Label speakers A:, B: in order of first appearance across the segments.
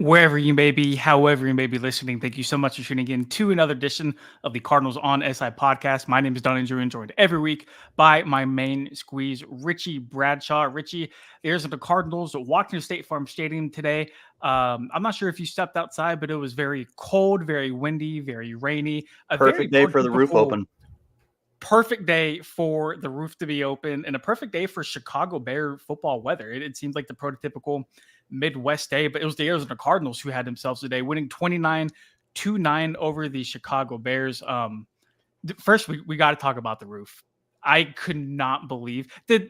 A: wherever you may be, however you may be listening. Thank you so much for tuning in to another edition of the Cardinals on SI podcast. My name is Don Andrew, and joined every week by my main squeeze, Richie Bradshaw. Richie, the Arizona Cardinals walked into State Farm Stadium today. I'm not sure if you stepped outside, but it was very cold, very windy, very rainy.
B: Perfect day for the roof open.
A: Perfect day for the roof to be open, and a perfect day for Chicago Bear football weather. It seems like the prototypical Midwest day, but it was the Arizona Cardinals who had themselves today, winning 29-9 over the Chicago Bears. First, we got to talk about the roof. I could not believe that.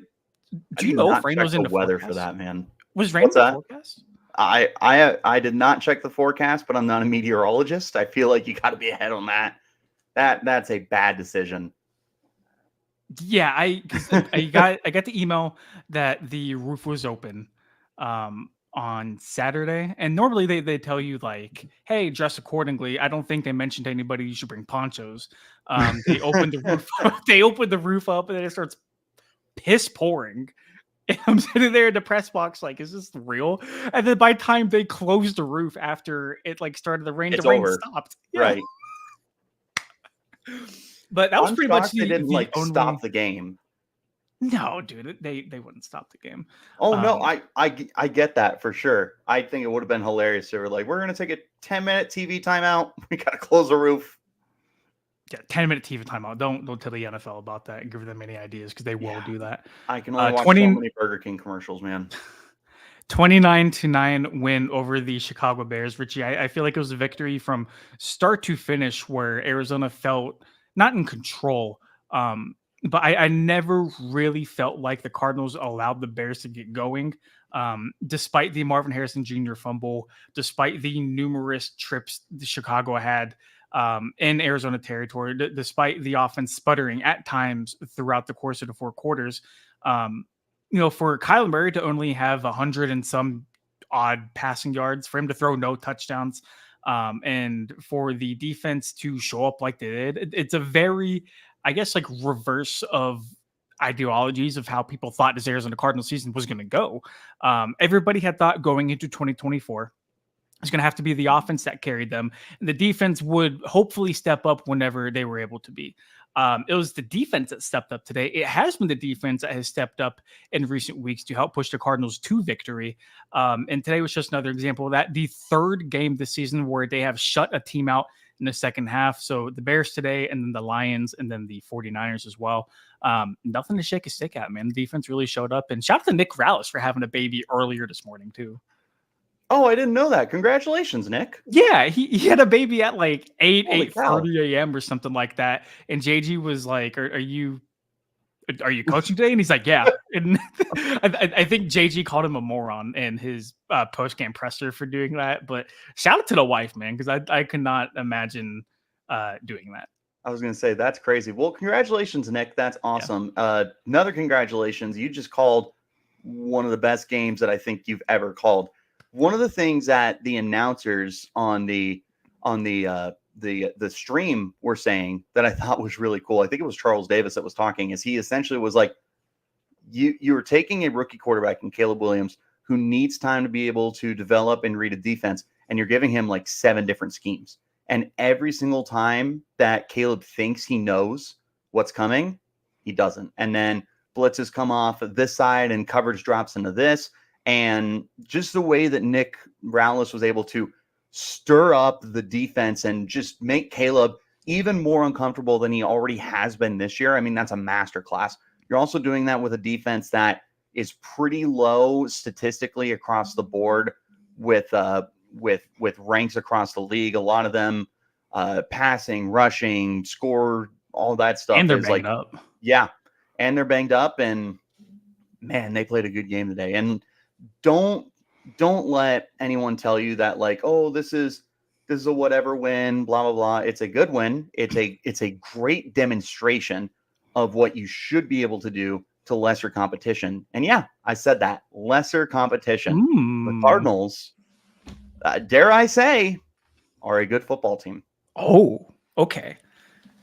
A: Do you know if rain was in the
B: weather
A: forecast?
B: For that, man?
A: Was rain in the forecast?
B: I did not check the forecast, but I'm not a meteorologist. I feel like you got to be ahead on that. That's a bad decision.
A: Yeah, I got the email that the roof was open on Saturday, and normally they tell you like, hey, dress accordingly. I don't think they mentioned to anybody you should bring ponchos. They opened the roof up, and then it starts piss pouring. And I'm sitting there in the press box like, is this real? And then by the time they closed the roof after it like started the rain, the rain stopped. Yeah.
B: Right.
A: But that was pretty much
B: they didn't stop the game.
A: No, dude, they wouldn't stop the game.
B: Oh no, I get that for sure. I think it would have been hilarious. They were like, we're gonna take a 10-minute TV timeout. We gotta close the roof.
A: Yeah, 10-minute TV timeout. Don't tell the NFL about that and give them any ideas because they will do that.
B: I can only watch so many Burger King commercials, man.
A: 29-9 win over the Chicago Bears. Richie, I feel like it was a victory from start to finish where Arizona felt not in control. But I never really felt like the Cardinals allowed the Bears to get going, despite the Marvin Harrison Jr. fumble, despite the numerous trips the Chicago had in Arizona territory, despite the offense sputtering at times throughout the course of the four quarters. For Kyler Murray to only have 100 and some odd passing yards, for him to throw no touchdowns, and for the defense to show up like they did, it's a very, I guess, like reverse of ideologies of how people thought this Arizona Cardinals season was going to go. Everybody had thought going into 2024, it's going to have to be the offense that carried them, and the defense would hopefully step up whenever they were able to be. It was the defense that stepped up today. It has been the defense that has stepped up in recent weeks to help push the Cardinals to victory. And today was just another example of that. The third game this season where they have shut a team out in the second half. So the Bears today, and then the Lions, and then the 49ers as well. Nothing to shake a stick at, man. The defense really showed up. And shout out to Nick Rallis for having a baby earlier this morning, too.
B: Oh, I didn't know that. Congratulations, Nick.
A: Yeah, he had a baby at like 8:30 a.m. or something like that. And JG was like, are you coaching today? And he's like, yeah. And I think JG called him a moron in his post-game presser for doing that. But shout out to the wife, man, because I could not imagine doing that.
B: I was going to say, that's crazy. Well, congratulations, Nick. That's awesome. Yeah. Another congratulations. You just called one of the best games that I think you've ever called. One of the things that the announcers on the stream were saying that I thought was really cool, I think it was Charles Davis that was talking, is he essentially was like, you were taking a rookie quarterback in Caleb Williams who needs time to be able to develop and read a defense, and you're giving him like 7 different schemes. And every single time that Caleb thinks he knows what's coming, he doesn't. And then blitzes come off of this side and coverage drops into this. And just the way that Nick Rallis was able to stir up the defense and just make Caleb even more uncomfortable than he already has been this year. I mean, that's a masterclass. You're also doing that with a defense that is pretty low statistically across the board with ranks across the league. A lot of them passing, rushing, score, all that stuff.
A: And they're banged up.
B: Yeah. And they're banged up, and man, they played a good game today. And don't let anyone tell you that like, oh, this is a whatever win, blah, blah, blah. It's a good win. It's a great demonstration of what you should be able to do to lesser competition. And yeah, I said that, lesser competition. The Cardinals, dare I say, are a good football team.
A: Oh, okay.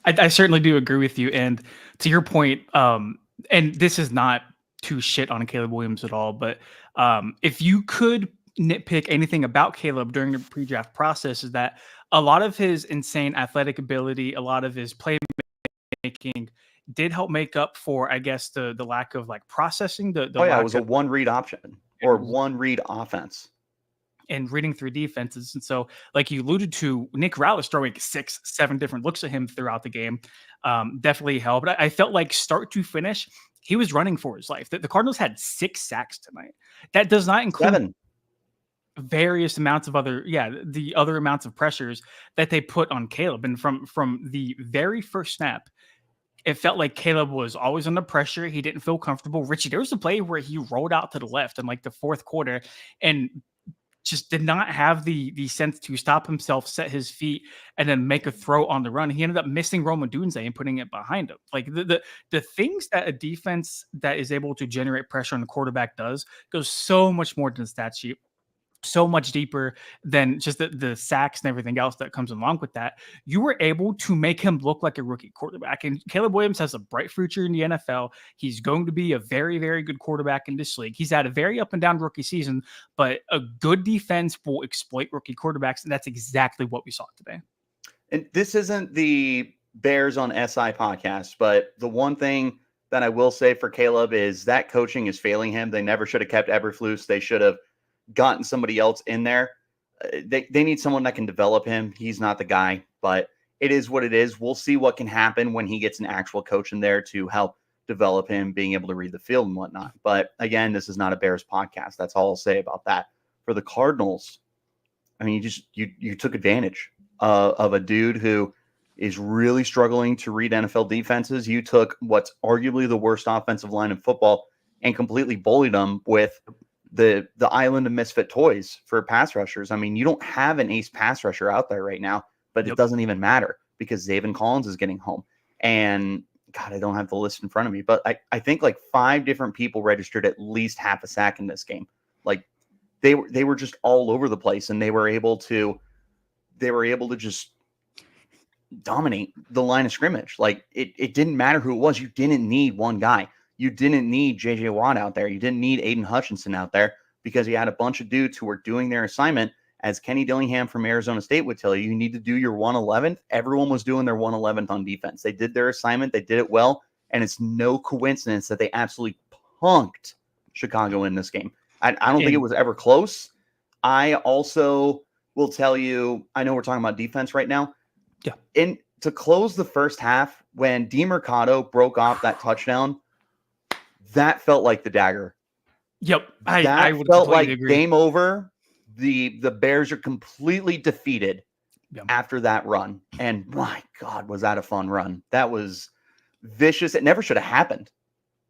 A: I certainly do agree with you. And to your point, and this is not to shit on Caleb Williams at all, but if you could nitpick anything about Caleb during the pre-draft process is that a lot of his insane athletic ability, a lot of his playmaking did help make up for, I guess, the lack of like processing, the
B: Oh yeah, it
A: lack
B: was a
A: of
B: one read option or one read offense.
A: and reading through defenses. And so, like you alluded to, Nick Ral is throwing 6, 7 different looks at him throughout the game. Definitely helped. I felt like start to finish, he was running for his life. The Cardinals had 6 sacks tonight. That does not include
B: 7.
A: various amounts of other, the other amounts of pressures that they put on Caleb. And from the very first snap, it felt like Caleb was always under pressure. He didn't feel comfortable. Richie, there was a play where he rolled out to the left in like the fourth quarter and just did not have the sense to stop himself, set his feet, and then make a throw on the run. He ended up missing Roma Dunze and putting it behind him. Like the things that a defense that is able to generate pressure on the quarterback does goes so much more than the stat sheet, so much deeper than just the sacks and everything else that comes along with that. You were able to make him look like a rookie quarterback. And Caleb Williams has a bright future in the NFL. He's going to be a very, very good quarterback in this league. He's had a very up and down rookie season, but a good defense will exploit rookie quarterbacks. And that's exactly what we saw today.
B: And this isn't the Bears on SI podcast, but the one thing that I will say for Caleb is that coaching is failing him. They never should have kept Eberflus. They should have gotten somebody else in there. They need someone that can develop him. He's not the guy, but it is what it is. We'll see what can happen when he gets an actual coach in there to help develop him, being able to read the field and whatnot. But again, this is not a Bears podcast. That's all I'll say about that. For the Cardinals, I mean, you took advantage of a dude who is really struggling to read NFL defenses. You took what's arguably the worst offensive line in football and completely bullied them with the island of misfit toys for pass rushers. I mean, you don't have an ace pass rusher out there right now, but it doesn't even matter because Zaven Collins is getting home. And God, I don't have the list in front of me, but I think like 5 different people registered at least half a sack in this game. Like they were just all over the place, and they were able to just dominate the line of scrimmage. Like it didn't matter who it was. You didn't need one guy. You didn't need JJ Watt out there. You didn't need Aiden Hutchinson out there because you had a bunch of dudes who were doing their assignment. As Kenny Dillingham from Arizona State would tell you, you need to do your 111th. Everyone was doing their 111th on defense. They did their assignment. They did it well. And it's no coincidence that they absolutely punked Chicago in this game. I don't think it was ever close. I also will tell you, I know we're talking about defense right now.
A: Yeah.
B: And to close the first half, when DeMercado broke off that touchdown, that felt like the dagger.
A: Yep. I would
B: felt like
A: agree.
B: Game over. The Bears are completely defeated after that run. And my God, was that a fun run. That was vicious. It never should have happened.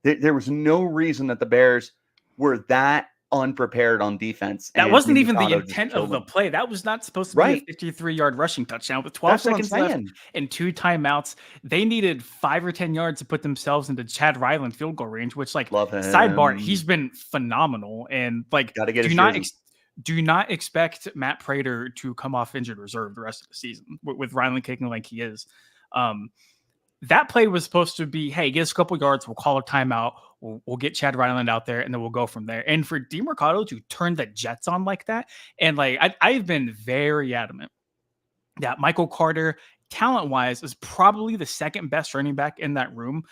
B: There was no reason that the Bears were that unprepared on defense.
A: That wasn't even the intent of the play. That was not supposed to be a 53-yard rushing touchdown with 12 seconds left and 2 timeouts. They needed 5 or 10 yards to put themselves into Chad Ryland field goal range, which, like,
B: love him.
A: Sidebar, he's been phenomenal. And, like,
B: gotta get
A: do not expect Matt Prater to come off injured reserve the rest of the season with Ryland kicking like he is. That play was supposed to be, hey, get us a couple yards, we'll call a timeout, we'll get Chad Ryland out there, and then we'll go from there. And for DeMercado to turn the Jets on like that, and like I've been very adamant that Michael Carter, talent-wise, is probably the second best running back in that room.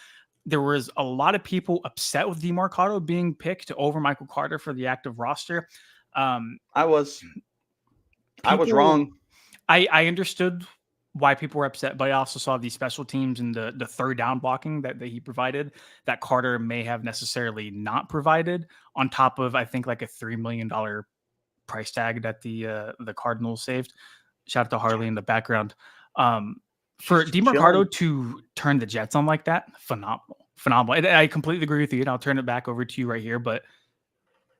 A: There was a lot of people upset with DeMercado being picked over Michael Carter for the active roster.
B: I was wrong.
A: I understood why people were upset, but I also saw the special teams and the third down blocking that he provided that Carter may have necessarily not provided, on top of, I think, like a $3 million price tag that the Cardinals saved. Shout out to Harley in the background. For DeMercado to turn the Jets on like that, phenomenal. And I completely agree with you, and I'll turn it back over to you right here, but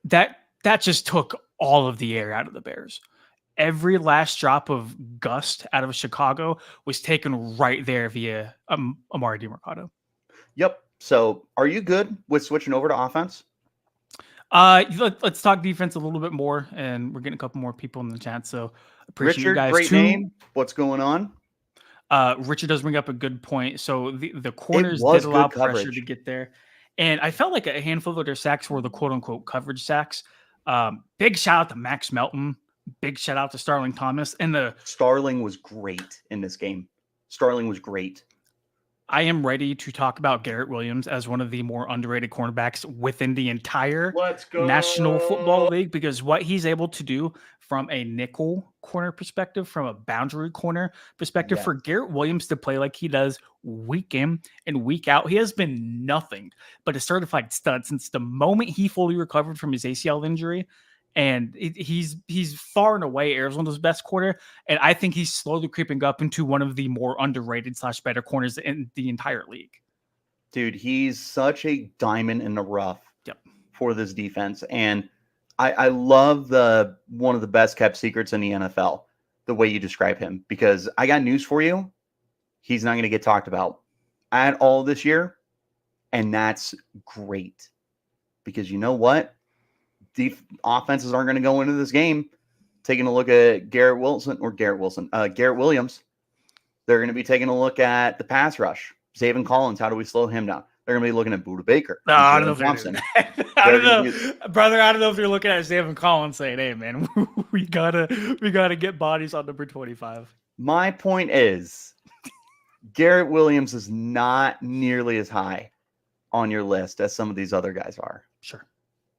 A: that just took all of the air out of the Bears. Every last drop of gust out of Chicago was taken right there via Amari DeMercado.
B: Yep. So are you good with switching over to offense?
A: Let's talk defense a little bit more, and we're getting a couple more people in the chat. So appreciate
B: Richard,
A: you guys.
B: Great name. What's going on?
A: Richard does bring up a good point. So the corners did allow pressure to get there. And I felt like a handful of their sacks were the quote unquote coverage sacks. Big shout out to Max Melton. Big shout out to Starling Thomas. And
B: Starling was great in this game. Starling was great.
A: I am ready to talk about Garrett Williams as one of the more underrated cornerbacks within the entire National Football League, because what he's able to do from a nickel corner perspective, from a boundary corner perspective, for Garrett Williams to play like he does week in and week out, he has been nothing but a certified stud since the moment he fully recovered from his ACL injury. And he's far and away Arizona's best corner. And I think he's slowly creeping up into one of the more underrated / better corners in the entire league.
B: Dude, he's such a diamond in the rough for this defense. And I love one of the best kept secrets in the NFL, the way you describe him, because I got news for you. He's not going to get talked about at all this year. And that's great, because you know what? The offenses aren't going to go into this game taking a look at Garrett Williams. They're going to be taking a look at the pass rush. Zaven Collins, how do we slow him down? They're going to be looking at Buda Baker.
A: I don't know brother. I don't know if you're looking at Zaven Collins saying, "Hey, man, we gotta get bodies on number 25."
B: My point is, Garrett Williams is not nearly as high on your list as some of these other guys are.
A: Sure,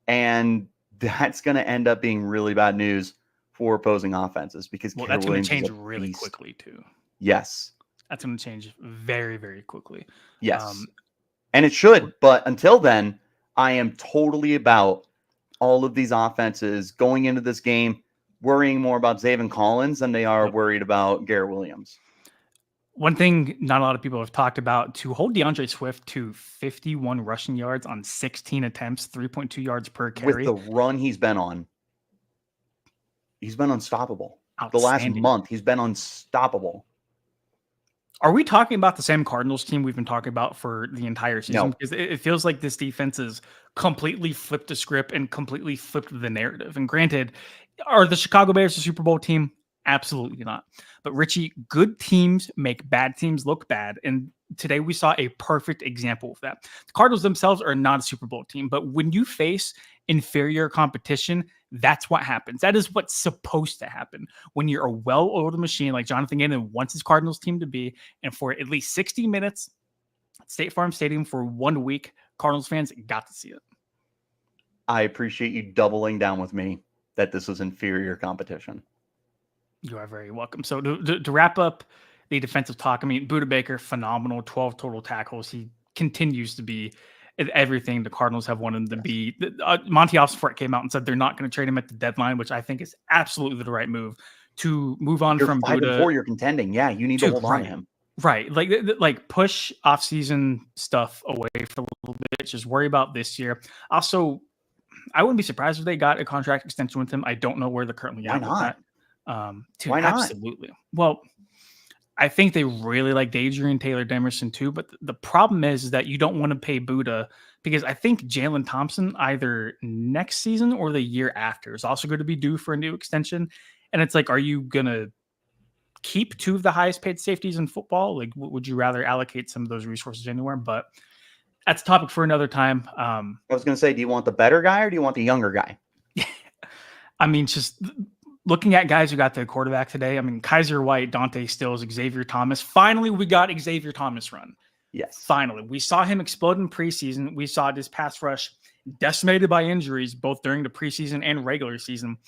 B: and that's going to end up being really bad news for opposing offenses, because
A: that's going to change really quickly too.
B: Yes.
A: That's going to change very, very quickly.
B: Yes. And it should. But until then, I am totally about all of these offenses going into this game worrying more about Zaven Collins than they are worried about Garrett Williams.
A: One thing not a lot of people have talked about, to hold DeAndre Swift to 51 rushing yards on 16 attempts, 3.2 yards per carry.
B: With the run he's been on, he's been unstoppable. The last month, he's been unstoppable.
A: Are we talking about the same Cardinals team we've been talking about for the entire season?
B: No.
A: Because it feels like this defense has completely flipped the script and completely flipped the narrative. And granted, are the Chicago Bears a Super Bowl team? Absolutely not. But Richie, good teams make bad teams look bad. And today we saw a perfect example of that. The Cardinals themselves are not a Super Bowl team, but when you face inferior competition, that's what happens. That is what's supposed to happen when you're a well-oiled machine like Jonathan Gannon wants his Cardinals team to be. And for at least 60 minutes at State Farm Stadium for 1 week, Cardinals fans got to see it.
B: I appreciate you doubling down with me that this is inferior competition.
A: You are very welcome. So to wrap up the defensive talk, I mean, Buda Baker, phenomenal, 12 total tackles. He continues to be everything the Cardinals have wanted him to be. Monty Osborne came out and said they're not going to trade him at the deadline, which I think is absolutely the right move to move on from Buda.
B: Before you're contending, yeah, you need to hold on to him.
A: Right, like push off-season stuff away for a little bit. Just worry about this year. Also, I wouldn't be surprised if they got a contract extension with him. I don't know where they're currently at with that.
B: Why not?
A: Absolutely. Well, I think they really like Adrian Taylor-Demerson too, but the problem is that you don't want to pay Buda, because I think Jalen Thompson either next season or the year after is also going to be due for a new extension. And it's like, are you going to keep two of the highest paid safeties in football? Like, would you rather allocate some of those resources anywhere? But that's a topic for another time.
B: I was going to say, do you want the better guy or do you want the younger guy?
A: I mean, just looking at guys who got the quarterback today, I mean, Kaiser White, Dante Stills, Xavier Thomas. Finally, we got Xavier Thomas run.
B: Yes.
A: Finally. We saw him explode in preseason. We saw this pass rush decimated by injuries, both during the preseason and regular season.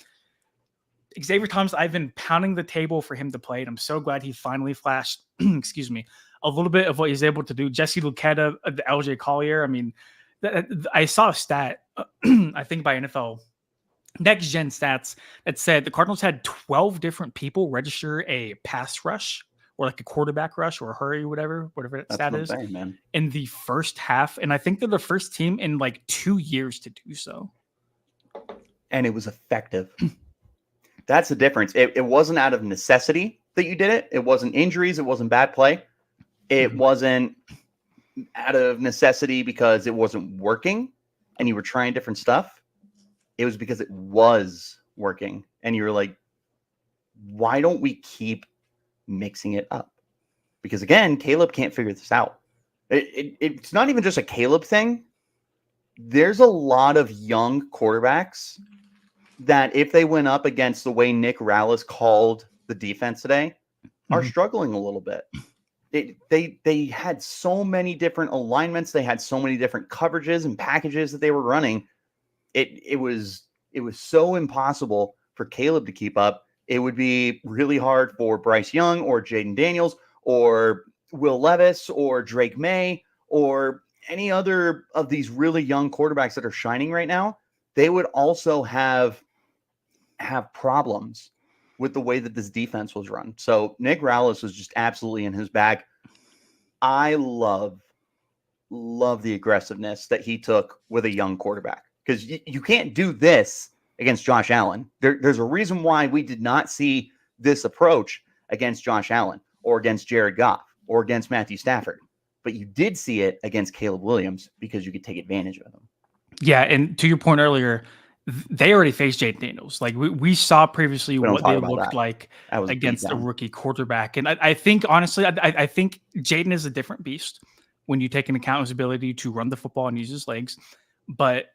A: Xavier Thomas, I've been pounding the table for him to play, and I'm so glad he finally flashed, excuse me, a little bit of what he's able to do. Jesse Luketa, the LJ Collier. I mean, I saw a stat, I think by NFL Next Gen Stats, that said the Cardinals had 12 different people register a pass rush or like a quarterback rush or a hurry, whatever that stat is,
B: man,
A: in the first half. And I think they're the first team in like 2 years to do so.
B: And it was effective. That's the difference. It wasn't out of necessity that you did it. It wasn't injuries. It wasn't bad play. It wasn't out of necessity because it wasn't working and you were trying different stuff. It was because it was working. And you were like, why don't we keep mixing it up? Because again, Caleb can't figure this out. It's not even just a Caleb thing. There's a lot of young quarterbacks that if they went up against the way Nick Rallis called the defense today, are struggling a little bit. They had so many different alignments. They had so many different coverages and packages that they were running. It was so impossible for Caleb to keep up. It would be really hard for Bryce Young or Jaden Daniels or Will Levis or Drake May or any other of these really young quarterbacks that are shining right now. They would also have problems with the way that this defense was run. So Nick Rallis was just absolutely in his bag. I love the aggressiveness that he took with a young quarterback, because you can't do this against Josh Allen. There's a reason why we did not see this approach against Josh Allen or against Jared Goff or against Matthew Stafford, but you did see it against Caleb Williams because you could take advantage of him.
A: Yeah, and to your point earlier, they already faced Jaden Daniels. Like we saw previously what they looked like against a rookie quarterback. And I think, honestly, I think Jaden is a different beast when you take into account his ability to run the football and use his legs. But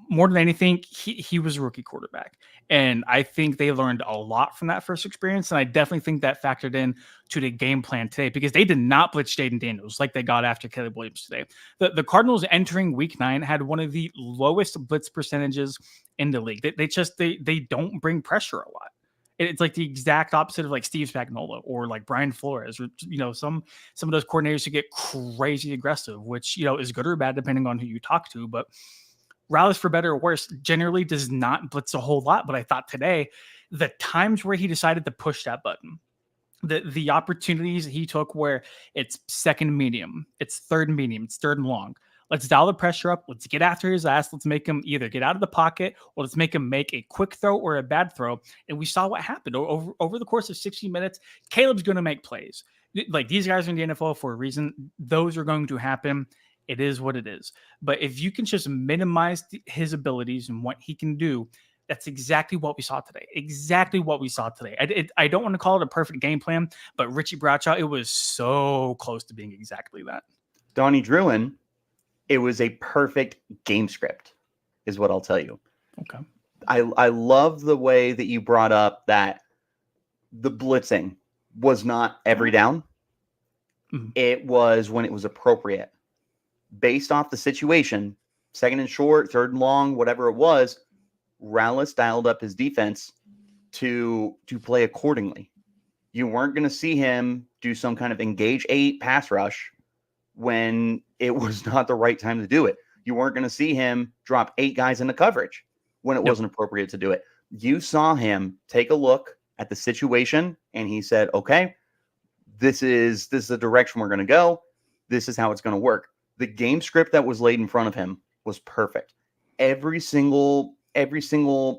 A: more than anything, he was a rookie quarterback. And I think they learned a lot from that first experience. And I definitely think that factored in to the game plan today, because they did not blitz Jaden Daniels like they got after Caleb Williams today. The Cardinals entering week 9 had one of the lowest blitz percentages in the league. They don't bring pressure a lot. It's like the exact opposite of like Steve Spagnuolo or like Brian Flores, or, some of those coordinators who get crazy aggressive, which, is good or bad depending on who you talk to. But Rallis, for better or worse, generally does not blitz a whole lot. But I thought today, the times where he decided to push that button, the opportunities he took where it's second medium, it's third medium, it's third and long. Let's dial the pressure up. Let's get after his ass. Let's make him either get out of the pocket, or let's make him make a quick throw or a bad throw. And we saw what happened over the course of 60 minutes. Caleb's going to make plays. Like, these guys are in the NFL for a reason. Those are going to happen. It is what it is. But if you can just minimize his abilities and what he can do, that's exactly what we saw today. Exactly what we saw today. I don't want to call it a perfect game plan, but Richie Bradshaw, it was so close to being exactly that.
B: Donnie Druin, it was a perfect game script, is what I'll tell you.
A: Okay.
B: I love the way that you brought up that the blitzing was not every down. Mm-hmm. It was when it was appropriate. Based off the situation, second and short, third and long, whatever it was, Rallis dialed up his defense to play accordingly. You weren't going to see him do some kind of engage 8 pass rush when it was not the right time to do it. You weren't going to see him drop 8 guys into coverage when it wasn't appropriate to do it. You saw him take a look at the situation, and he said, okay, this is the direction we're going to go. This is how it's going to work. The game script that was laid in front of him was perfect. Every single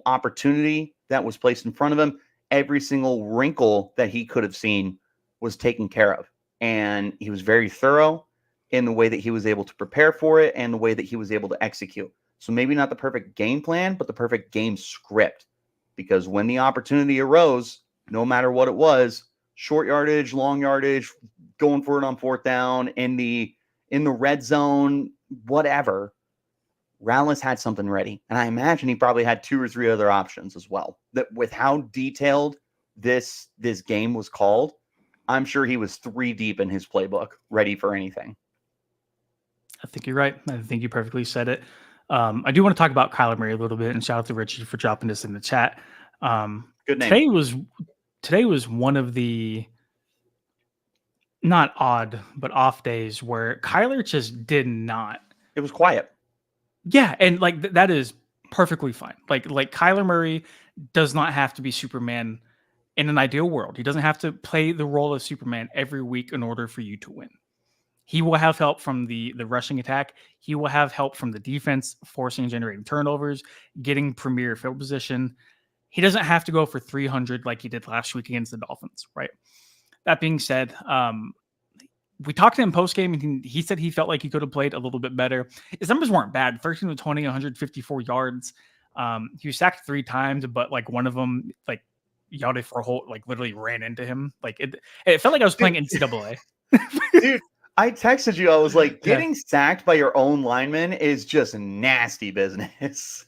B: opportunity that was placed in front of him, every single wrinkle that he could have seen was taken care of. And he was very thorough in the way that he was able to prepare for it and the way that he was able to execute. So maybe not the perfect game plan, but the perfect game script. Because when the opportunity arose, no matter what it was, short yardage, long yardage, going for it on fourth down, in the red zone, whatever, Rallis had something ready. And I imagine he probably had 2 or 3 other options as well. That with how detailed this game was called, I'm sure he was 3 deep in his playbook, ready for anything.
A: I think you're right. I think you perfectly said it. I do want to talk about Kyler Murray a little bit, and shout out to Richie for dropping this in the chat.
B: Good name.
A: Today was one of the not odd, but off days where Kyler just did not.
B: It was quiet.
A: Yeah, and like that is perfectly fine. Like Kyler Murray does not have to be Superman in an ideal world. He doesn't have to play the role of Superman every week in order for you to win. He will have help from the rushing attack. He will have help from the defense, forcing and generating turnovers, getting premier field position. He doesn't have to go for 300 like he did last week against the Dolphins, right? That being said, we talked to him post-game, and he said he felt like he could have played a little bit better. His numbers weren't bad, 13 of 20, 154 yards. He was sacked 3 times, but like one of them, like Yade for a whole, like literally ran into him. Like it felt like I was playing NCAA.
B: Dude, I texted you. I was like, getting sacked by your own lineman is just nasty business.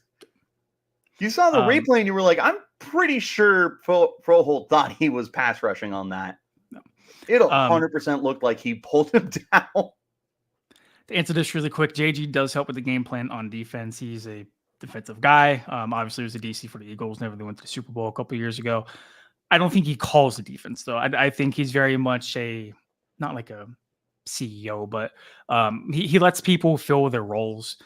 B: You saw the
A: Um,
B: replay and you were like, I'm pretty sure Froholt thought he was pass rushing on that. It
A: um,
B: 100% looked like he pulled him down.
A: to answer this really quick, JG does help with the game plan on defense. He's a defensive guy. Obviously, he was a DC for the Eagles. Never went to the Super Bowl a couple years ago. I don't think he calls the defense though. I think he's very much not like a CEO, but he lets people fill their roles.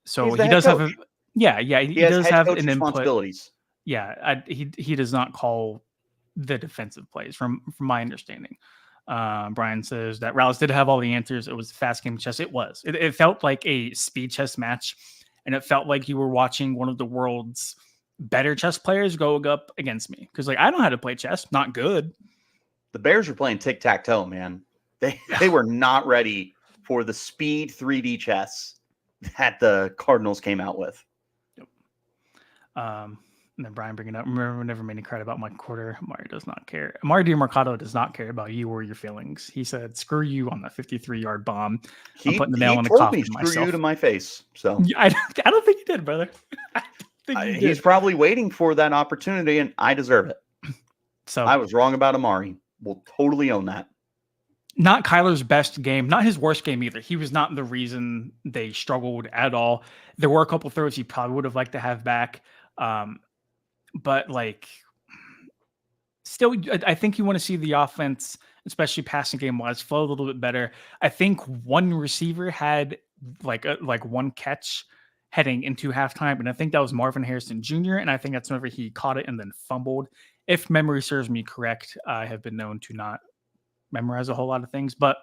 A: So
B: He's the
A: he
B: head
A: does have
B: coach.
A: a yeah,
B: He
A: he
B: has
A: does
B: head
A: have
B: coach
A: an input.
B: responsibilities.
A: Yeah, he does not call the defensive plays from my understanding. Brian says that Rouse did have all the answers. It was a fast game chess. It was. It felt like a speed chess match, and it felt like you were watching one of the world's better chess players go up against me. Because like I know how to play chess, not good.
B: The Bears were playing tic-tac-toe, man. They were not ready for the speed 3D chess that the Cardinals came out with.
A: And then Brian bringing up, remember, never made any credit about Mike Quarter. Amari does not care. Amari DiMercato does not care about you or your feelings. He said, screw you on that 53-yard bomb. I'm putting the nail in the
B: told
A: coffin
B: me, screw
A: myself.
B: you to my face. So
A: I don't think he did, brother. I think he did.
B: He's probably waiting for that opportunity, and I deserve it.
A: So
B: I was wrong about Amari. We'll totally own that.
A: Not Kyler's best game, not his worst game either. He was not the reason they struggled at all. There were a couple throws he probably would have liked to have back. But like still, I think you want to see the offense, especially passing game wise, flow a little bit better. I think one receiver had like one catch heading into halftime, and I think that was Marvin Harrison Jr. And I think that's whenever he caught it and then fumbled. If memory serves me correct, I have been known to not memorize a whole lot of things, but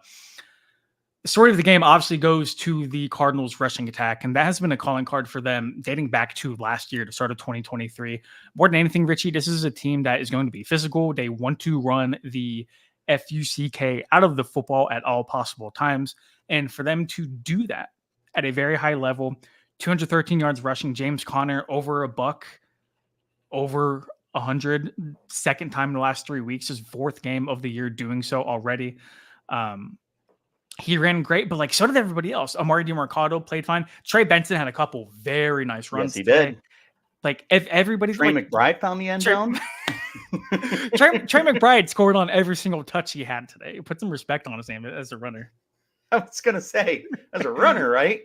A: the story of the game obviously goes to the Cardinals rushing attack, and that has been a calling card for them dating back to last year, the start of 2023. More than anything, Richie, this is a team that is going to be physical. They want to run the FUCK out of the football at all possible times, and for them to do that at a very high level, 213 yards rushing, James Conner over a buck, over 100, second time in the last 3 weeks, his fourth game of the year doing so already. He ran great, but like so did everybody else. Amari DiMercato played fine. Trey Benson had a couple very nice runs.
B: Yes, he
A: today.
B: did.
A: Like if everybody,
B: Trey
A: like,
B: McBride found the end zone.
A: Trey McBride scored on every single touch he had today. Put some respect on his name as a runner.
B: I was gonna say, as a runner, right?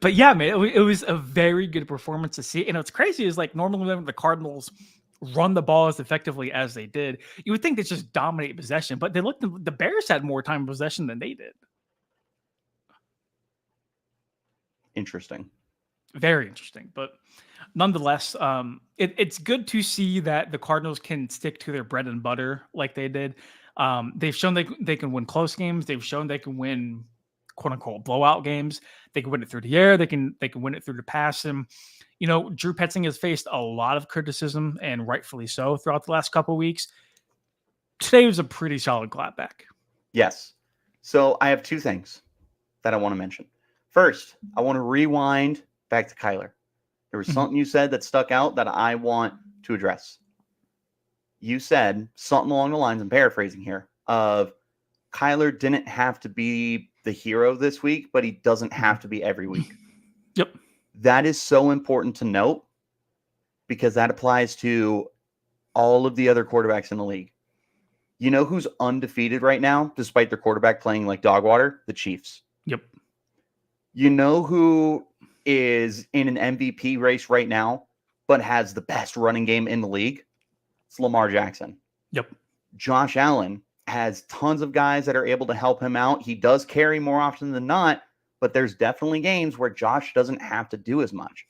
A: But yeah, man, it was a very good performance to see. And what's crazy is like normally when the Cardinals run the ball as effectively as they did, you would think they just dominate possession, but the Bears had more time in possession than they did.
B: Interesting.
A: Very interesting, but nonetheless, it's good to see that the Cardinals can stick to their bread and butter like they did. They've shown they can win close games. They've shown they can win quote unquote blowout games. They can win it through the air. They can win it through the pass. And Drew Petzing has faced a lot of criticism, and rightfully so, throughout the last couple of weeks. Today was a pretty solid clapback.
B: Yes. So I have two things that I want to mention. First, I want to rewind back to Kyler. There was something you said that stuck out that I want to address. You said something along the lines, I'm paraphrasing here, of Kyler didn't have to be the hero this week, but he doesn't have to be every week.
A: Yep.
B: That is so important to note because that applies to all of the other quarterbacks in the league. You know who's undefeated right now, despite their quarterback playing like dog water? The Chiefs.
A: Yep.
B: You know who is in an MVP race right now, but has the best running game in the league? It's Lamar Jackson.
A: Yep.
B: Josh Allen has tons of guys that are able to help him out. He does carry more often than not, but there's definitely games where Josh doesn't have to do as much.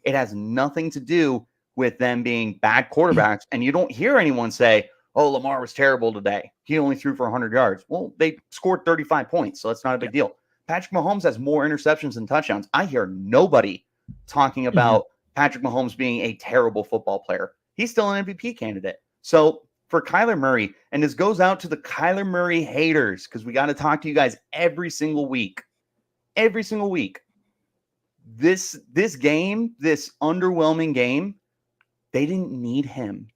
B: It has nothing to do with them being bad quarterbacks. And you don't hear anyone say, oh, Lamar was terrible today. He only threw for 100 yards. Well, they scored 35 points, so that's not a big deal. Patrick Mahomes has more interceptions than touchdowns. I hear nobody talking about Patrick Mahomes being a terrible football player. He's still an MVP candidate. So for Kyler Murray, and this goes out to the Kyler Murray haters, because we got to talk to you guys every single week. Every single week. This game, this underwhelming game, they didn't need him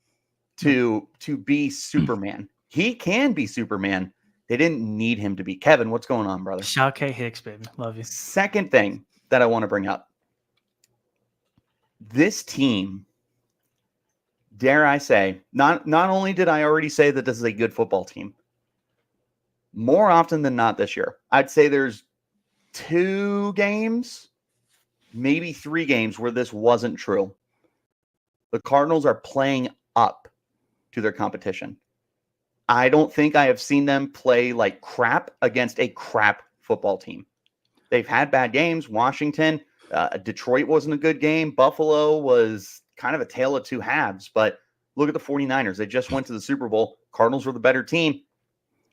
B: to be Superman. He can be Superman. They didn't need him to be. Kevin, what's going on, brother?
A: Shout K Hicks, baby. Love you.
B: Second thing that I want to bring up. This team, dare I say, not only did I already say that this is a good football team, more often than not this year, I'd say there's 2 games, maybe 3 games where this wasn't true. The Cardinals are playing up to their competition. I don't think I have seen them play like crap against a crap football team. They've had bad games. Washington, Detroit wasn't a good game. Buffalo was kind of a tale of 2 halves. But look at the 49ers. They just went to the Super Bowl. Cardinals were the better team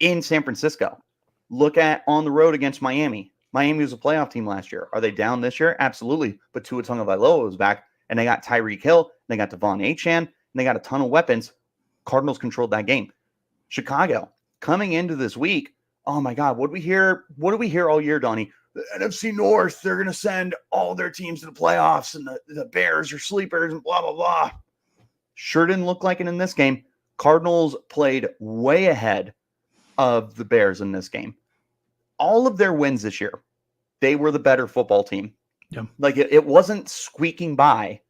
B: in San Francisco. Look at on the road against Miami. Miami was a playoff team last year. Are they down this year? Absolutely. But Tua Tagovailoa was back, and they got Tyreek Hill, and they got Devon Achane, and they got a ton of weapons. Cardinals controlled that game. Chicago, coming into this week, oh my God, what do we hear all year, Donnie? The NFC North, they're going to send all their teams to the playoffs, and the Bears are sleepers and blah, blah, blah. Sure didn't look like it in this game. Cardinals played way ahead of the Bears in this game. All of their wins this year, they were the better football team.
A: Yeah.
B: Like it wasn't squeaking by.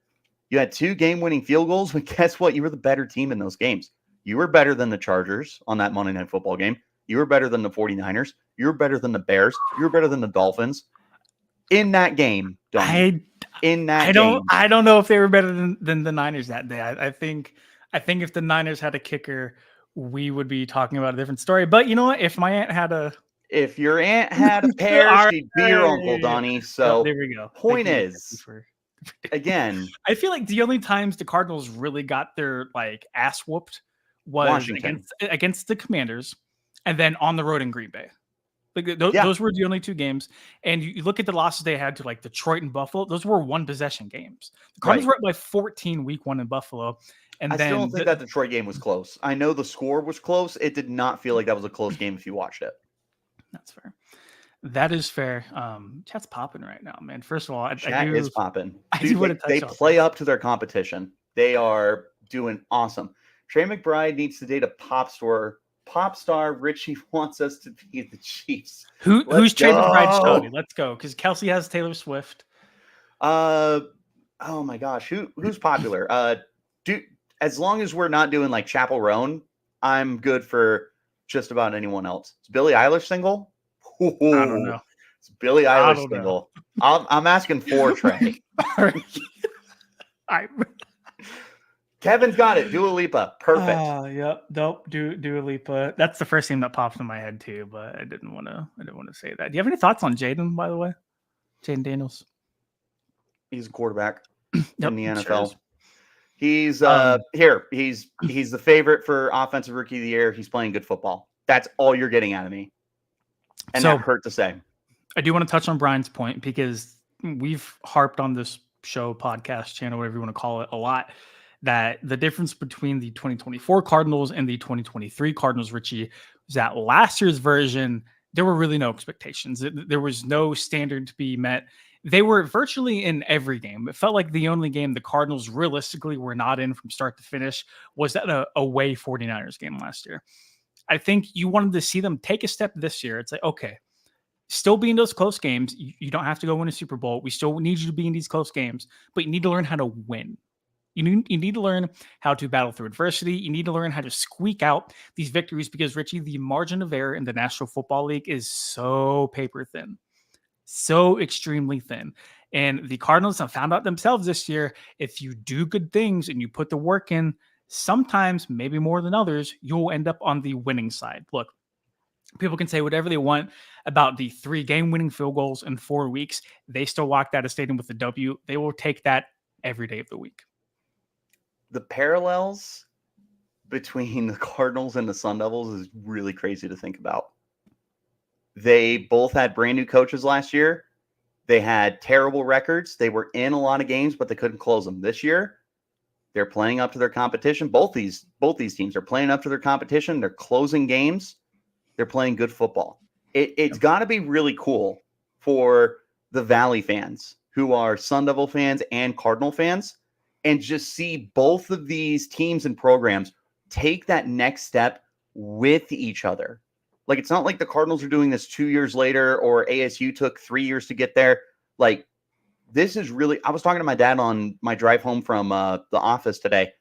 B: You had 2 game-winning field goals, but guess what? You were the better team in those games. You were better than the Chargers on that Monday Night Football game. You were better than the 49ers. You were better than the Bears. You were better than the Dolphins. In that game,
A: I don't know if they were better than the Niners that day. I think if the Niners had a kicker, we would be talking about a different story. But you know what? If
B: your aunt had a pair, she'd be your uncle, Donnie. So
A: there we go.
B: Point is, again,
A: I feel like the only times the Cardinals really got their ass whooped was
B: Washington
A: against the Commanders, and then on the road in Green Bay. Those were the only 2 games. And you look at the losses they had to Detroit and Buffalo. Those were 1-possession games. The Cardinals were up by 14 week 1 in Buffalo. And
B: I still don't think that Detroit game was close. I know the score was close. It did not feel like that was a close game if you watched it.
A: That's fair. That is fair. Chat's popping right now, man. First of all,
B: Chat is popping.
A: They
B: play up to their competition. They are doing awesome. Trey McBride needs to date a pop star. Richie wants us to be the Chiefs.
A: Who's Trey McBride's Tony? Let's go. Because Kelsey has Taylor Swift.
B: Oh my gosh. Who's popular? As long as we're not doing Chapel Roan, I'm good for just about anyone else. Is Billie Eilish single?
A: Ooh, I don't know.
B: It's Billie Eilish single. I'm asking for Trey. Kevin's got it. Dua Lipa. Perfect.
A: Yep. Nope. Dua Lipa. That's the first name that pops in my head too, but I didn't want to say that. Do you have any thoughts on Jaden, by the way? Jaden Daniels.
B: He's a quarterback in the NFL.
A: Sure
B: he's he's the favorite for offensive rookie of the year. He's playing good football. That's all you're getting out of me. And that hurt to say.
A: I do want to touch on Brian's point because we've harped on this show, podcast, channel, whatever you want to call it, a lot, that the difference between the 2024 Cardinals and the 2023 Cardinals, Richie, was that last year's version, there were really no expectations. There was no standard to be met. They were virtually in every game. It felt like the only game the Cardinals realistically were not in from start to finish was that away 49ers game last year. I think you wanted to see them take a step this year. It's like, okay, still be in those close games. You don't have to go win a Super Bowl. We still need you to be in these close games, but you need to learn how to win. You need to learn how to battle through adversity. You need to learn how to squeak out these victories because, Richie, the margin of error in the National Football League is so paper thin, so extremely thin. And the Cardinals have found out themselves this year, if you do good things and you put the work in, sometimes, maybe more than others, you'll end up on the winning side. Look, people can say whatever they want about the 3 game-winning field goals in 4 weeks. They still walked out of stadium with a W. They will take that every day of the week.
B: The parallels between the Cardinals and the Sun Devils is really crazy to think about. They both had brand new coaches last year. They had terrible records. They were in a lot of games, but they couldn't close them. This year, they're playing up to their competition. Both these teams are playing up to their competition. They're closing games. They're playing good football. It's got to be really cool for the Valley fans who are Sun Devil fans and Cardinal fans, and just see both of these teams and programs take that next step with each other. Like, it's not like the Cardinals are doing this 2 years later or ASU took 3 years to get there. Like, this is really, I was talking to my dad on my drive home from the office today.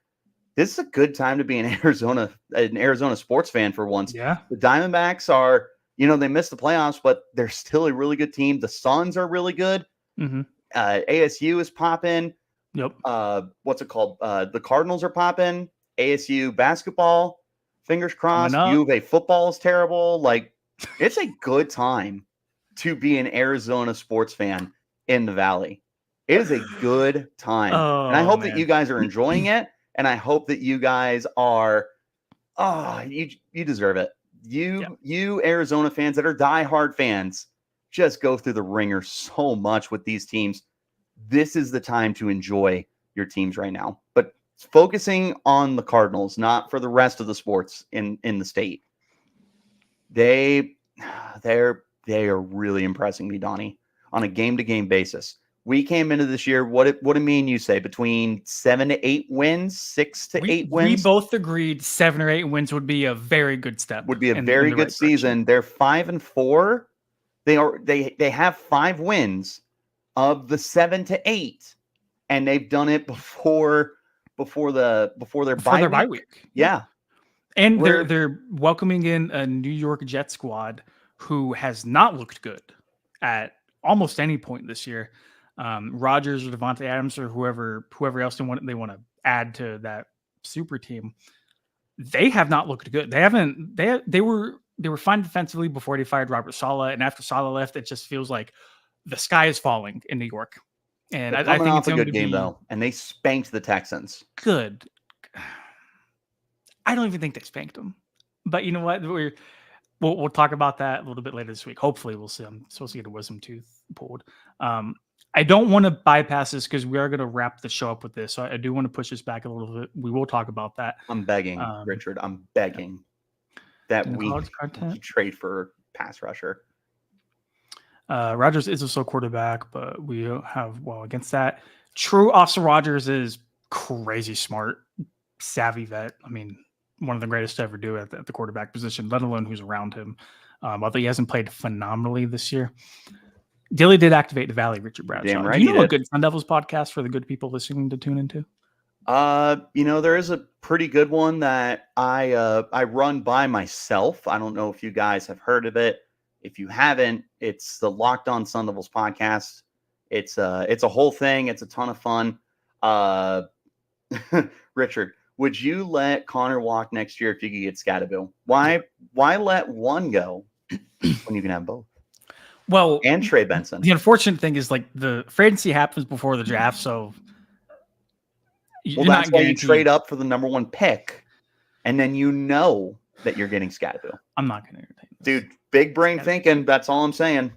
B: This is a good time to be an Arizona sports fan for once.
A: Yeah.
B: The Diamondbacks are, they missed the playoffs, but they're still a really good team. The Suns are really good.
A: Mm-hmm.
B: ASU is popping.
A: Yep.
B: What's it called? The Cardinals are popping. ASU basketball, fingers crossed. U of A football is terrible. Like, it's a good time to be an Arizona sports fan in the Valley. It is a good time. And I hope that you guys are enjoying it. And I hope that you guys are, you deserve it. You Arizona fans that are diehard fans, just go through the ringer so much with these teams. This is the time to enjoy your teams right now. But focusing on the Cardinals, not for the rest of the sports in the state. They are really impressing me, Donnie, on a game-to-game basis. We came into this year, what do me and you say, between 7 to 8 wins, 6 to 8 wins?
A: We both agreed 7 or 8 wins would be a very good step.
B: Would be a very good season. They're 5-4. They have 5 wins of the 7 to 8, and they've done it before their bye week. Yeah.
A: And they're welcoming in a New York Jets squad who has not looked good at almost any point this year. Rodgers or Devontae Adams or whoever else they want to add to that super team. They have not looked good. They were fine defensively before they fired Robert Saleh, and after Saleh left, it just feels like the sky is falling in New York. And I think it's
B: a good game though, and they spanked the Texans.
A: Good. I don't even think they spanked them, but you know what? We'll talk about that a little bit later this week. Hopefully, we'll see. I'm supposed to get a wisdom tooth pulled. I don't want to bypass this because we are going to wrap the show up with this. So I do want to push this back a little bit. We will talk about that.
B: I'm begging, Richard. I'm begging that we trade for pass rusher.
A: Rodgers is a slow quarterback, but we have, against that. True Officer Rodgers is crazy smart, savvy vet. I mean, one of the greatest to ever do it at the quarterback position, let alone who's around him. Although he hasn't played phenomenally this year. Dilly did activate the Valley, Richard Bradshaw.
B: Damn right.
A: Do you know a good Sun Devils podcast for the good people listening to tune into?
B: There is a pretty good one that I run by myself. I don't know if you guys have heard of it. If you haven't, it's the Locked On Sun Devils podcast. It's a whole thing. It's a ton of fun. Richard, would you let Connor walk next year if you could get Scatterbill? Why let one go when you can have both?
A: Well,
B: and Trey Benson.
A: The unfortunate thing is, like, the free agency happens before the draft, so
B: that's why you trade up for the number 1 pick, and then you know that you're getting Scatterbill.
A: I'm not going to entertain this.
B: Dude, big brain thinking. That's all I'm saying.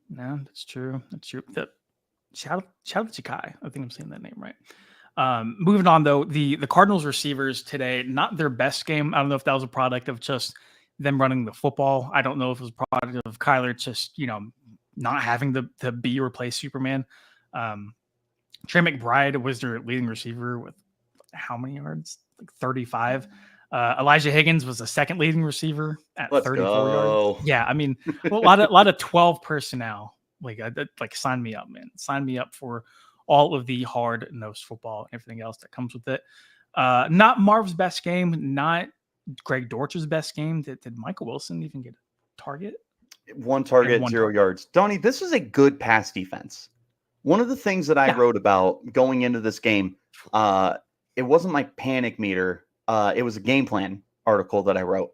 A: No, that's true. That's true. Shout out to Chikai. I think I'm saying that name right. Moving on, though, the Cardinals receivers today, not their best game. I don't know if that was a product of just them running the football. I don't know if it was a product of Kyler just, not having to be replace Superman. Trey McBride was their leading receiver with how many yards? Like 35. Elijah Higgins was the second leading receiver at 34 yards. Yeah, I mean, a lot of 12 personnel. Like sign me up, man. Sign me up for all of the hard-nosed football and everything else that comes with it. Not Marv's best game, not Greg Dortch's best game. Did Michael Wilson even get a target?
B: 1 target, 0 yards. Donnie, this is a good pass defense. One of the things that I wrote about going into this game, it wasn't my panic meter. It was a game plan article that I wrote.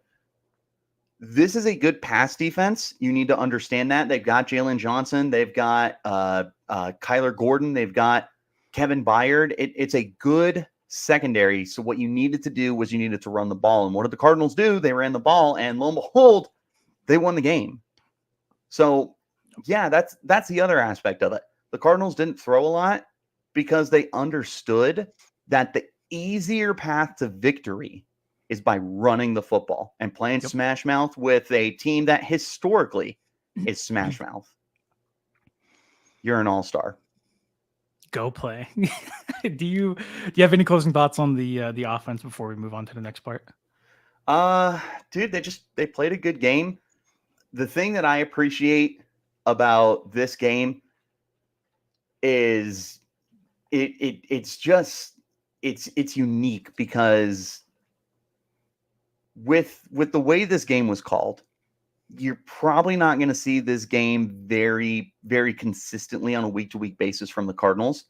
B: This is a good pass defense. You need to understand that. They've got Jalen Johnson. They've got Kyler Gordon. They've got Kevin Byard. It's a good secondary. So what you needed to do was you needed to run the ball. And what did the Cardinals do? They ran the ball, and lo and behold, they won the game. So, yeah, that's the other aspect of it. The Cardinals didn't throw a lot because they understood that the easier path to victory is by running the football and playing smash mouth with a team that historically is smash mouth. You're an all-star.
A: Go play. Do you have any closing thoughts on the offense before we move on to the next part?
B: Dude, they played a good game. The thing that I appreciate about this game is it's unique because with the way this game was called, you're probably not going to see this game very, very consistently on a week to week basis from the Cardinals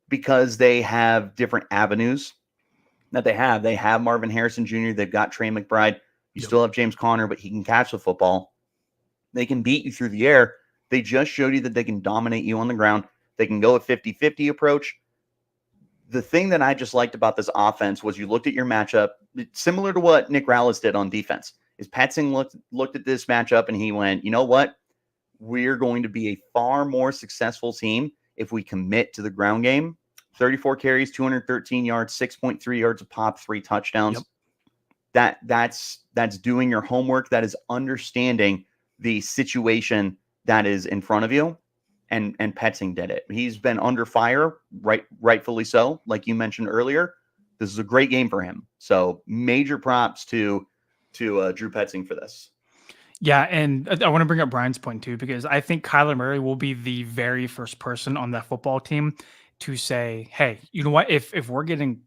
B: because they have different avenues that they have. They have Marvin Harrison Jr., they've got Trey McBride. You still have James Conner, but he can catch the football. They can beat you through the air. They just showed you that they can dominate you on the ground. They can go a 50-50 approach. The thing that I just liked about this offense was you looked at your matchup, similar to what Nick Rallis did on defense, is Petzing looked at this matchup and he went, you know what? We're going to be a far more successful team if we commit to the ground game. 34 carries, 213 yards, 6.3 yards a pop, 3 touchdowns.
A: Yep.
B: That's doing your homework. That is understanding the situation that is in front of you. And Petzing did it. He's been under fire, rightfully so, like you mentioned earlier. This is a great game for him. So major props to Drew Petzing for this.
A: Yeah, and I want to bring up Brian's point too, because I think Kyler Murray will be the very first person on that football team to say, hey, you know what? If we're getting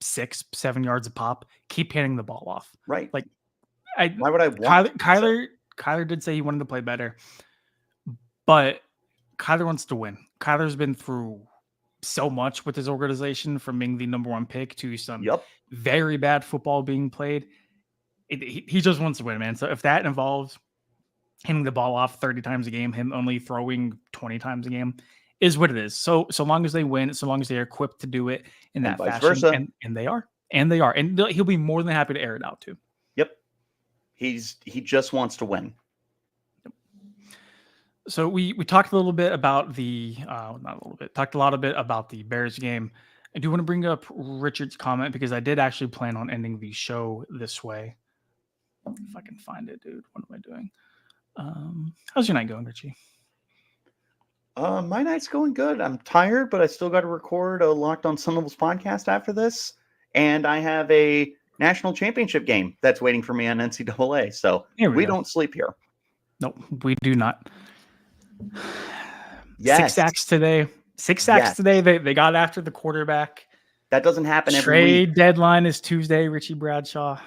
A: 6-7 yards a pop, keep handing the ball off.
B: Right.
A: Like,
B: why would I want
A: Kyler did say he wanted to play better, but Kyler wants to win. Kyler's been through so much with his organization, from being the number 1 pick to some very bad football being played. He just wants to win, man. So if that involves handing the ball off 30 times a game, him only throwing 20 times a game, is what it is. So long as they win, so long as they're equipped to do it in that fashion, and they are, and he'll be more than happy to air it out too.
B: Yep, he just wants to win.
A: So we talked a little bit about talked a lot bit about the Bears game. I do want to bring up Richard's comment because I did actually plan on ending the show this way. If I can find it, dude. What am I doing? How's your night going, Richie?
B: My night's going good. I'm tired, but I still got to record a Locked on Sun Devils podcast after this. And I have a national championship game that's waiting for me on NCAA. So we don't sleep here.
A: Nope, we do not.
B: Yes.
A: 6 sacks today. 6 sacks today. They got after the quarterback.
B: That doesn't happen every week.
A: Trade deadline is Tuesday, Richie Bradshaw.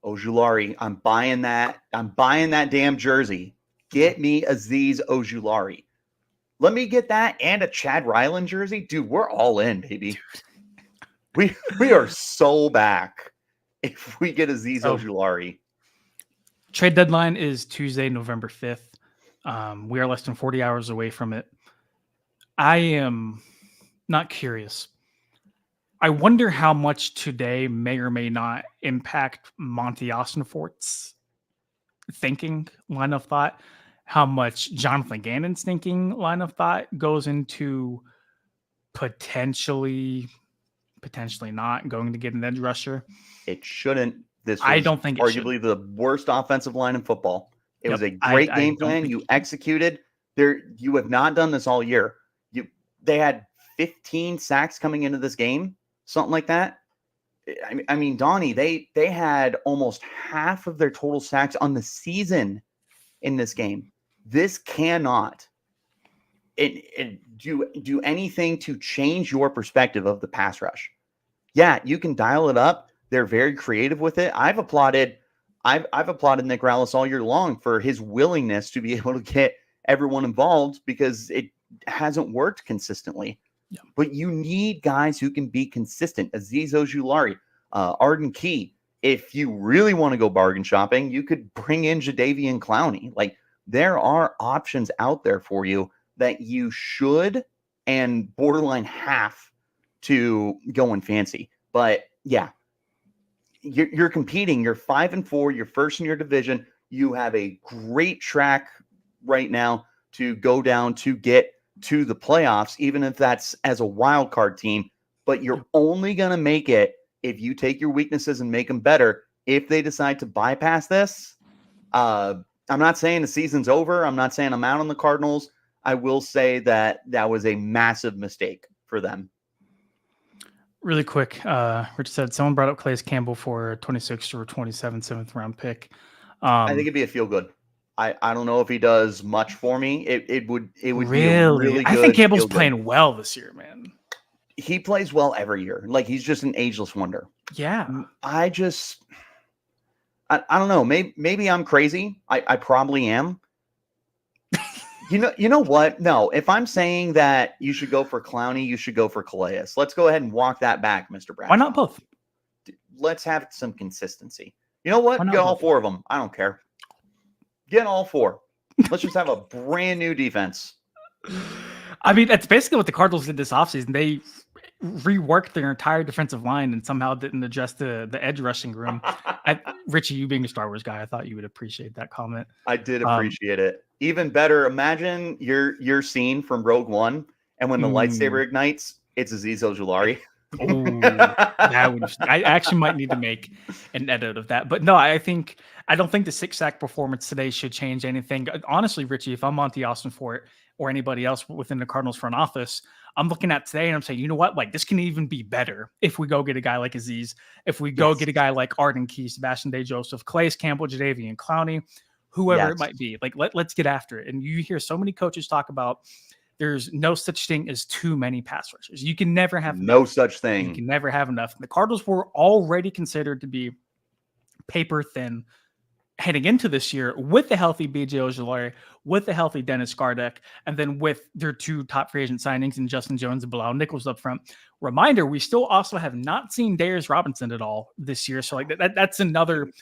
B: Ojulari, I'm buying that. I'm buying that damn jersey. Get me Azeez Ojulari. Let me get that and a Chad Ryland jersey. Dude, we're all in, baby. We are so back if we get Azeez Ojulari.
A: Trade deadline is Tuesday, November 5th. We are less than 40 hours away from it. I am not curious. I wonder how much today may or may not impact Monty Ossenfort's thinking line of thought, how much Jonathan Gannon's thinking line of thought goes into potentially not going to get an edge rusher.
B: It shouldn't.
A: I don't think
B: arguably the worst offensive line in football. It was a great game plan. You executed. You have not done this all year. They had 15 sacks coming into this game. Something like that. I mean, Donnie, they had almost half of their total sacks on the season in this game. This cannot do anything to change your perspective of the pass rush. Yeah, you can dial it up. They're very creative with it. I've applauded Nick Rallis all year long for his willingness to be able to get everyone involved because it hasn't worked consistently. Yeah. But you need guys who can be consistent. Azeez Ojulari, Arden Key. If you really want to go bargain shopping, you could bring in Jadeveon Clowney. Like, there are options out there for you that you should and borderline have to go and fancy. But yeah, you're competing. You're 5-4. You're first in your division. You have a great track right now to go down to get to the playoffs, even if that's as a wild card team. But you're only going to make it if you take your weaknesses and make them better. If they decide to bypass this, I'm not saying the season's over. I'm not saying I'm out on the Cardinals. I will say that was a massive mistake for them.
A: Really quick, Rich said someone brought up Calais Campbell for a 26th or 27th, 7th round pick.
B: I think it'd be a feel good. I don't know if he does much for me. It would be a
A: Really?
B: really
A: I think
B: good
A: Campbell's
B: feel good.
A: playing well this year, man.
B: He plays well every year. Like he's just an ageless wonder.
A: Yeah.
B: I don't know. Maybe I'm crazy. I probably am. You know what? No, if I'm saying that you should go for Clowney, you should go for Calais. Let's go ahead and walk that back, Mr.
A: Why not
B: Bradshaw.
A: both?
B: Let's have some consistency. You know
A: Why
B: what?
A: not
B: Get all
A: both?
B: 4 of them. I don't care. Get all 4. Let's just have a brand new defense.
A: I mean, that's basically what the Cardinals did this offseason. They reworked their entire defensive line and somehow didn't adjust the edge rushing room. Richie, you being a Star Wars guy, I thought you would appreciate that comment.
B: I did appreciate it. Even better, imagine your scene from Rogue One, and when the lightsaber ignites, it's Aziz Ojulari.
A: I actually might need to make an edit of that. But no, I don't think the 6-sack performance today should change anything. Honestly, Richie, if I'm Monty Austinfort or anybody else within the Cardinals front office, I'm looking at today and I'm saying, you know what? Like, this can even be better if we go get a guy like Aziz, if we go get a guy like Arden Key, Sebastian Day Joseph, Calais Campbell, Jadeveon Clowney, whoever it might be. Like, let's get after it. And you hear so many coaches talk about there's no such thing as too many pass rushers. You can never have
B: no such thing.
A: You can never have enough. The Cardinals were already considered to be paper thin heading into this year with the healthy BJ Ojulari, with the healthy Dennis Gardeck, and then with their 2 top free agent signings in Justin Jones and Bilal Nichols up front. Reminder, we still also have not seen Darius Robinson at all this year. So like that's another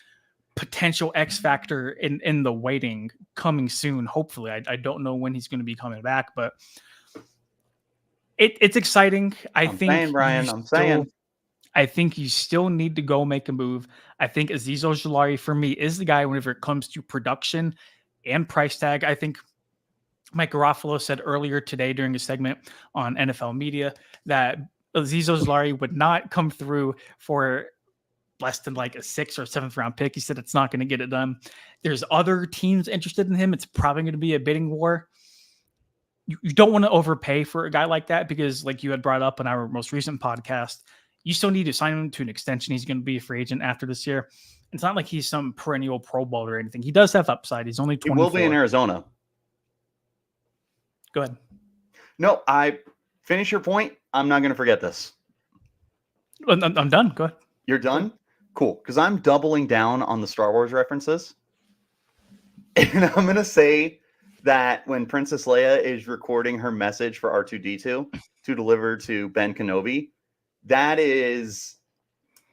A: potential X factor in the waiting coming soon. Hopefully, I don't know when he's going to be coming back, but it's exciting. I'm saying,
B: Brian,
A: I think you still need to go make a move. I think Aziz Ojulari for me is the guy whenever it comes to production and price tag. I think Mike Garofalo said earlier today during a segment on NFL Media that Aziz Ojulari would not come through for less than like a 6th or 7th round pick. He said it's not going to get it done. There's other teams interested in him. It's probably going to be a bidding war. You don't want to overpay for a guy like that because, like you had brought up in our most recent podcast, you still need to sign him to an extension. He's going to be a free agent after this year. It's not like he's some perennial Pro Bowler or anything. He does have upside. He's only 24.
B: He will be in Arizona.
A: Go ahead.
B: No, I finish your point. I'm not going to forget this.
A: I'm done. Go ahead.
B: You're done? Cool. Because I'm doubling down on the Star Wars references. And I'm going to say that when Princess Leia is recording her message for R2-D2 to deliver to Ben Kenobi, that is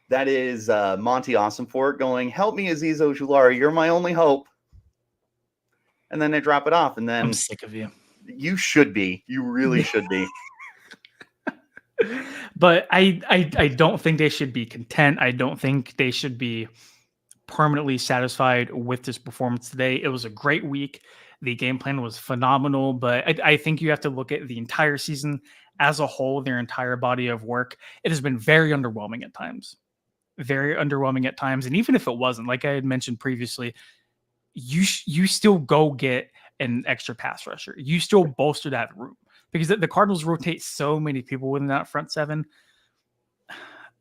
B: Monty Austinfort going, help me, Aziz Ojulari. You're my only hope. And then they drop it off. And then
A: I'm sick of you.
B: You should be. You really should be.
A: But I don't think they should be content. I don't think they should be permanently satisfied with this performance today. It was a great week. The game plan was phenomenal, but I think you have to look at the entire season as a whole, their entire body of work. It has been very underwhelming at times. Very underwhelming at times. And even if it wasn't, like I had mentioned previously, you still go get an extra pass rusher. You still bolster that room because the Cardinals rotate so many people within that front 7.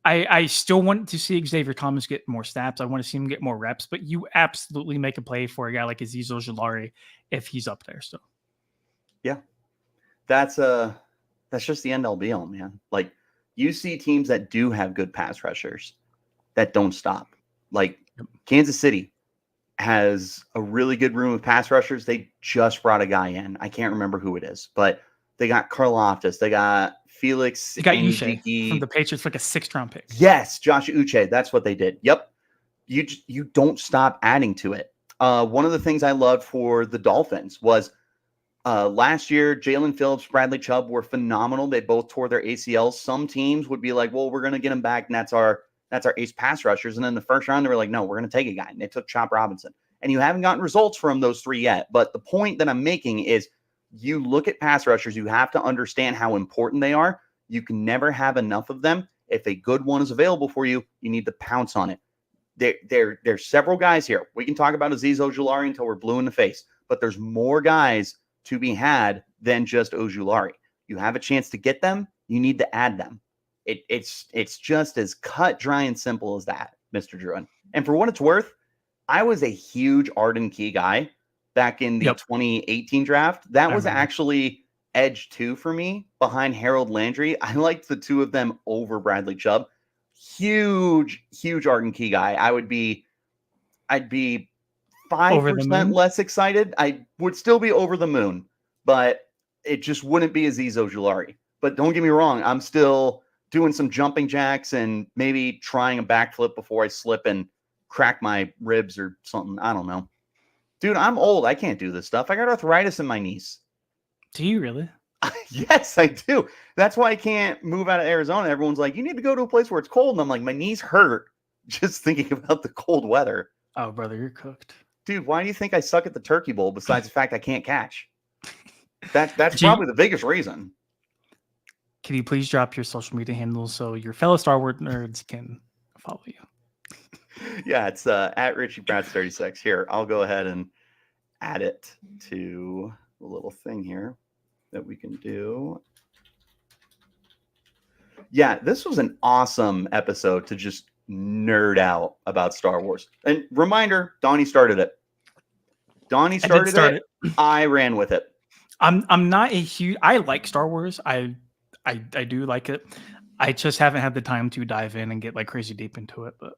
A: I still want to see Xavier Thomas get more snaps. I want to see him get more reps, but you absolutely make a play for a guy like Aziz Ojulari if he's up there still.
B: Yeah. That's just the end all be all, man. Like, you see teams that do have good pass rushers that don't stop. Like Kansas City has a really good room of pass rushers. They just brought a guy in. I can't remember who it is, but they got Karlaftis. They got Felix.
A: They got Uche from the Patriots, like a 6th round pick.
B: Yes, Josh Uche. That's what they did. Yep. You don't stop adding to it. One of the things I loved for the Dolphins was last year, Jalen Phillips, Bradley Chubb were phenomenal. They both tore their ACLs. Some teams would be like, well, we're going to get them back, and that's our ace pass rushers. And then the first round, they were like, no, we're going to take a guy. And they took Chop Robinson. And you haven't gotten results from those 3 yet. But the point that I'm making is you look at pass rushers, you have to understand how important they are. You can never have enough of them. If a good one is available for you, you need to pounce on it. There's several guys here. We can talk about Aziz Ojulari until we're blue in the face. But there's more guys to be had than just Ojulari. You have a chance to get them. You need to add them. It's just as cut, dry, and simple as that, Mr. Druin. And for what it's worth, I was a huge Arden Key guy back in the
A: Yep.
B: 2018 draft. That
A: I
B: was
A: remember.
B: actually edge 2 for me behind Harold Landry. I liked the two of them over Bradley Chubb. Huge Arden Key guy. I'd be
A: Over the
B: 5%
A: moon.
B: less excited. I would still be over the moon, but it just wouldn't be Azeez Ojulari. But don't get me wrong, I'm still doing some jumping jacks and maybe trying a backflip before I slip and crack my ribs or something. I don't know. Dude, I'm old. I can't do this stuff. I got arthritis in my knees.
A: Do you really?
B: Yes, I do. That's why I can't move out of Arizona. Everyone's like, you need to go to a place where it's cold. And I'm like, my knees hurt just thinking about the cold weather.
A: Oh, brother, you're cooked.
B: Dude, why do you think I suck at the turkey bowl besides the fact I can't catch? That's
A: Gee,
B: probably the biggest reason.
A: can you please drop your social media handles so your fellow Star Wars nerds can follow you?
B: Yeah, it's at Richie Brats 36. Here, I'll go ahead and add it to the little thing here that we can do. Yeah, this was an awesome episode to just nerd out about Star Wars. And reminder, Donnie started it. Donnie started it. I ran with it.
A: I'm not a huge. I like Star Wars. I do like it. I just haven't had the time to dive in and get like crazy deep into it. But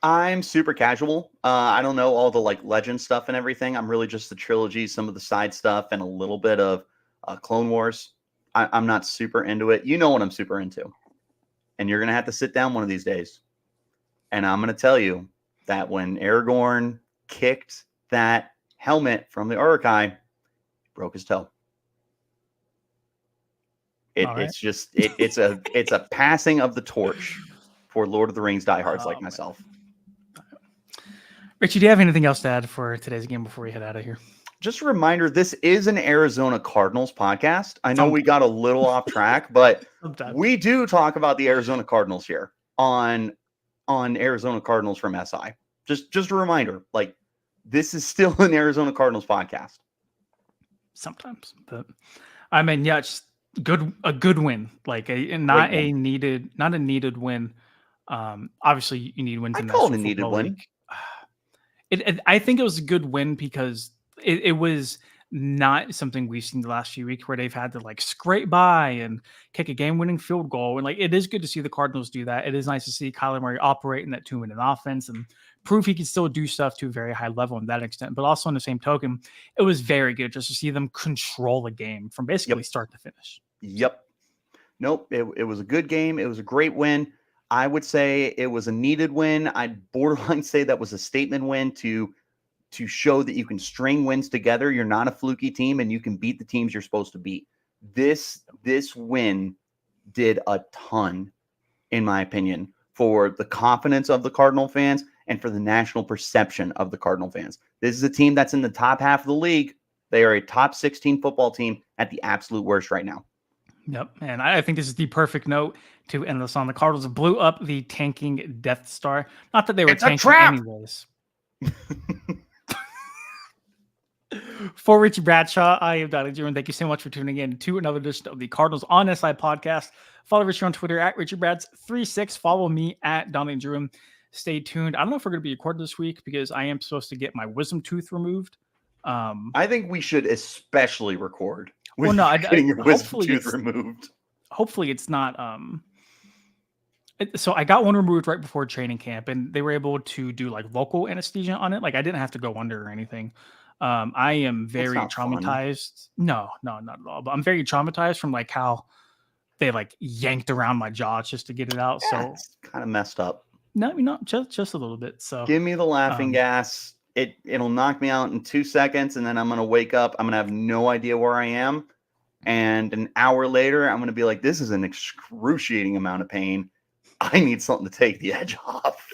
B: I'm super casual. I don't know all the like legend stuff and everything. I'm really just the trilogy, some of the side stuff, and a little bit of Clone Wars. I'm not super into it. You know what I'm super into. And you're going to have to sit down one of these days. And I'm going to tell you that when Aragorn kicked that helmet from the Uruk-hai, he broke his toe. It's just it's a passing of the torch for Lord of the Rings diehards like myself.
A: Richie, do you have anything else to add for today's game before we head out of here?
B: Just a reminder, this is an Arizona Cardinals podcast. I know we got a little off track, but we do talk about the Arizona Cardinals here on Arizona Cardinals from SI. Just a reminder, like this is still an Arizona Cardinals podcast.
A: Sometimes, but I mean, yeah, it's a good win, like not a needed win. Obviously, you need wins.
B: I call it a needed win.
A: I think it was a good win because it was not something we've seen the last few weeks where they've had to like scrape by and kick a game-winning field goal. And like it is good to see the Cardinals do that. It is nice to see Kyler Murray operate in that 2-minute offense and prove he can still do stuff to a very high level in that extent. But also on the same token, it was very good just to see them control a game from basically start to finish.
B: Yep. Nope. It was a good game. It was a great win. I would say it was a needed win. I'd borderline say that was a statement win to show that you can string wins together. You're not a fluky team and you can beat the teams you're supposed to beat. This win did a ton, in my opinion, for the confidence of the Cardinal fans and for the national perception of the Cardinal fans. This is a team that's in the top half of the league. They are a top 16 football team at the absolute worst right now.
A: Yep. And I think this is the perfect note to end this on. The Cardinals blew up the tanking Death Star. Not that they were tanking anyways. For Richie Bradshaw, I am Donnie Drew, and thank you so much for tuning in to another edition of the Cardinals on SI podcast. Follow Richie on Twitter at RichieBrads36. Follow me at Donnie Drew. Stay tuned. I don't know if we're going to be recording this week because I am supposed to get my wisdom tooth removed.
B: I think we should especially record with
A: getting
B: your wisdom tooth removed.
A: Hopefully it's not. So I got one removed right before training camp, and they were able to do like local anesthesia on it. Like I didn't have to go under or anything. I am very traumatized.
B: Fun.
A: No, not at all. But I'm very traumatized from like how they like yanked around my jaw just to get it out.
B: Yeah,
A: so
B: it's kind of messed up.
A: No, not just a little bit. So
B: give me the laughing gas. It'll knock me out in 2 seconds, and then I'm gonna wake up. I'm gonna have no idea where I am, and an hour later, I'm gonna be like, "This is an excruciating amount of pain. I need something to take the edge off."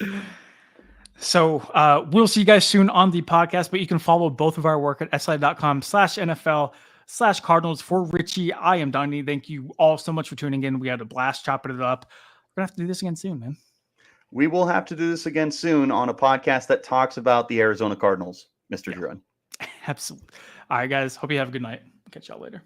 A: So we'll see you guys soon on the podcast, but you can follow both of our work at si.com/NFL/Cardinals. For Richie, I am Donnie. Thank you all so much for tuning in. We had a blast chopping it up. We're going to have to do this again soon, man.
B: We will have to do this again soon on a podcast that talks about the Arizona Cardinals, Mr. Druin.
A: Absolutely. All right, guys. Hope you have a good night. Catch y'all later.